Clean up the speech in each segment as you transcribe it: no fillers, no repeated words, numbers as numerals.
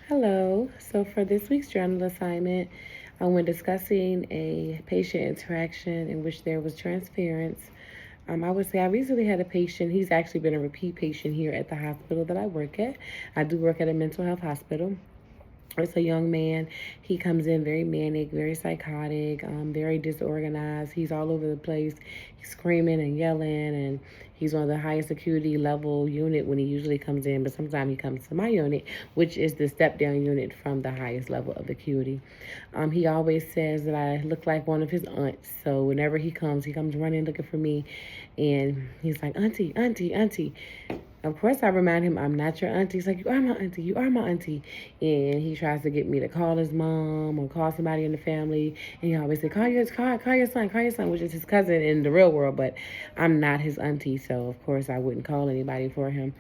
Hello. So for this week's journal assignment, we're discussing a patient interaction in which there was transference. I would say I recently had a patient. He's actually been a repeat patient here at the hospital that I work at. I do work at a mental health hospital. It's a young man. He comes in very manic, very psychotic, very disorganized. He's all over the place. He's screaming and yelling, and he's on the highest acuity level unit when he usually comes in. But sometimes he comes to my unit, which is the step down unit from the highest level of acuity. He always says that I look like one of his aunts. So whenever he comes running looking for me, and he's like, "Auntie, auntie, auntie." Of course, I remind him I'm not your auntie. He's like, "You are my auntie. You are my auntie." And he tries to get me to call his mom or call somebody in the family. And he always say, call your son, which is his cousin in the real world. But I'm not his auntie, so of course I wouldn't call anybody for him.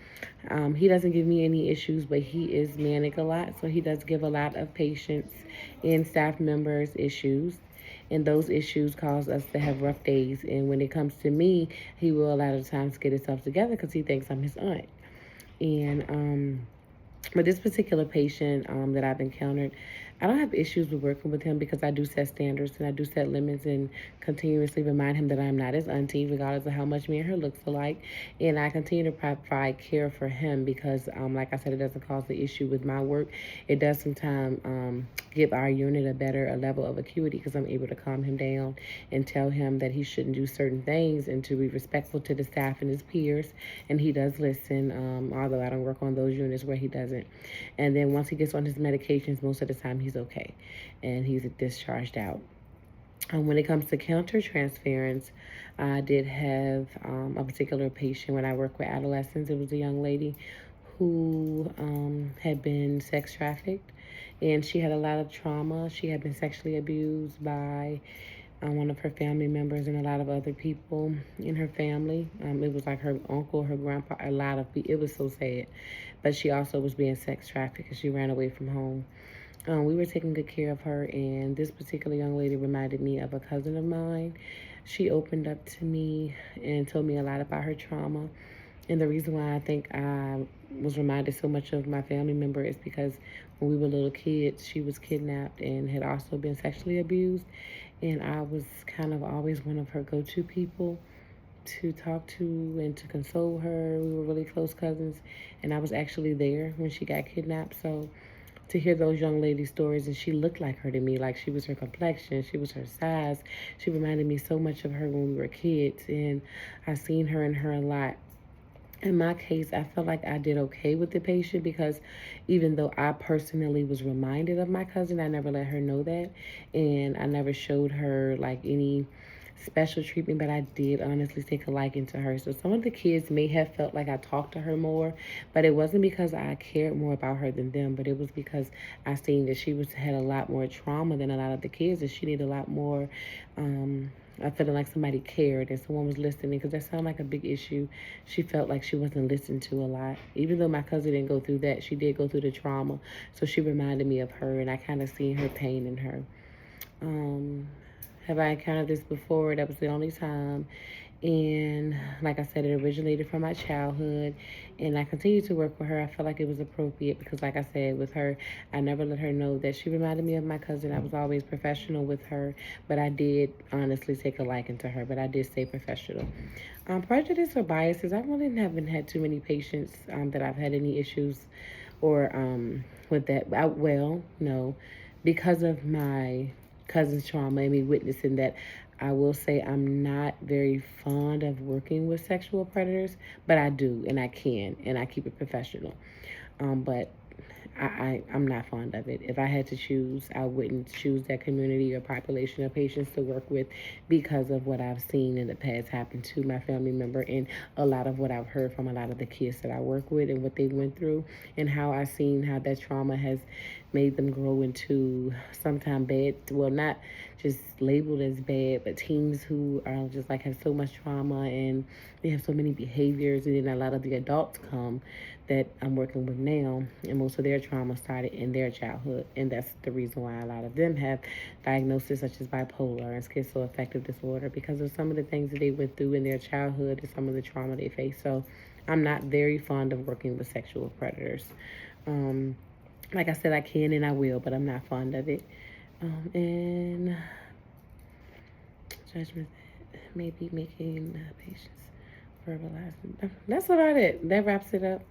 He doesn't give me any issues, but he is manic a lot. So he does give a lot of patients and staff members issues, and those issues cause us to have rough days. And when it comes to me, he will a lot of times get himself together because he thinks I'm his aunt. And but this particular patient that I've encountered, I don't have issues with working with him because I do set standards and I do set limits and continuously remind him that I'm not his auntie, regardless of how much me and her looks alike. And I continue to provide care for him because, like I said, it doesn't cause the issue with my work. It does sometimes give our unit a level of acuity because I'm able to calm him down and tell him that he shouldn't do certain things and to be respectful to the staff and his peers. And he does listen, although I don't work on those units where he doesn't. And then once he gets on his medications, most of the time he's okay and he's discharged out. When it comes to counter transference, I did have a particular patient when I work with adolescents. It was a young lady who had been sex trafficked, and she had a lot of trauma. She had been sexually abused by one of her family members and a lot of other people in her family. It was like her uncle, her grandpa, a lot of people. It was so sad. But she also was being sex trafficked because she ran away from home. We were taking good care of her, and this particular young lady reminded me of a cousin of mine. She opened up to me and told me a lot about her trauma. And the reason why I think I was reminded so much of my family member is because when we were little kids, she was kidnapped and had also been sexually abused. And I was kind of always one of her go to people to talk to and to console her. We were really close cousins, and I was actually there when she got kidnapped. So to hear those young ladies' stories, and she looked like her to me, like she was her complexion, she was her size. She reminded me so much of her when we were kids, and I've seen her and her a lot. In my case, I felt like I did okay with the patient because even though I personally was reminded of my cousin, I never let her know that. And I never showed her like any special treatment, but I did honestly take a liking to her. So some of the kids may have felt like I talked to her more, but it wasn't because I cared more about her than them, but it was because I seen that she had a lot more trauma than a lot of the kids, and she needed a lot more I feeling like somebody cared and someone was listening, because that sounded like a big issue. She felt like she wasn't listened to a lot. Even though my cousin didn't go through that, she did go through the trauma. So she reminded me of her, and I kind of seen her pain in her. Um, have I encountered this before? That was the only time. And like I said, it originated from my childhood, and I continue to work with her. I felt like it was appropriate because, like I said, with her, I never let her know that she reminded me of my cousin. I was always professional with her, but I did honestly take a liking to her, but I did stay professional. Prejudice or biases, I really haven't had too many patients that I've had any issues or with that. Well, no, because of my cousin's trauma and me witnessing that, I will say I'm not very fond of working with sexual predators, but I do and I can, and I keep it professional. But I'm not fond of it. If I had to choose, I wouldn't choose that community or population of patients to work with because of what I've seen in the past happen to my family member, and a lot of what I've heard from a lot of the kids that I work with and what they went through, and how I've seen how that trauma has made them grow into sometimes bad, well, not just labeled as bad, but teens who are just like have so much trauma and they have so many behaviors, and then a lot of the adults come that I'm working with now, and most of their trauma started in their childhood, and that's the reason why a lot of them have diagnoses such as bipolar and schizoaffective disorder, because of some of the things that they went through in their childhood and some of the trauma they faced. So I'm not very fond of working with sexual predators. Um, Like I said, I can and I will, but I'm not fond of it. And judgment, maybe making patients verbalizing. That's about it. That wraps it up.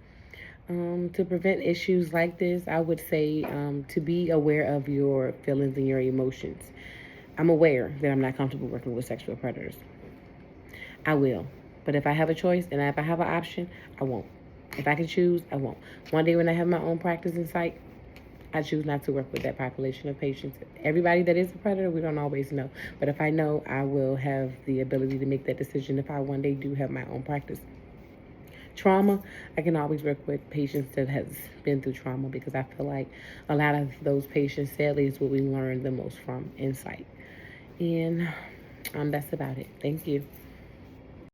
To prevent issues like this, I would say to be aware of your feelings and your emotions. I'm aware that I'm not comfortable working with sexual predators. I will. But if I have a choice and if I have an option, I won't. If I can choose, I won't. One day when I have my own practice in psych, I choose not to work with that population of patients. Everybody that is a predator, we don't always know. But if I know, I will have the ability to make that decision if I one day do have my own practice. Trauma, I can always work with patients that has been through trauma because I feel like a lot of those patients, sadly, is what we learn the most from in psych. And that's about it. Thank you.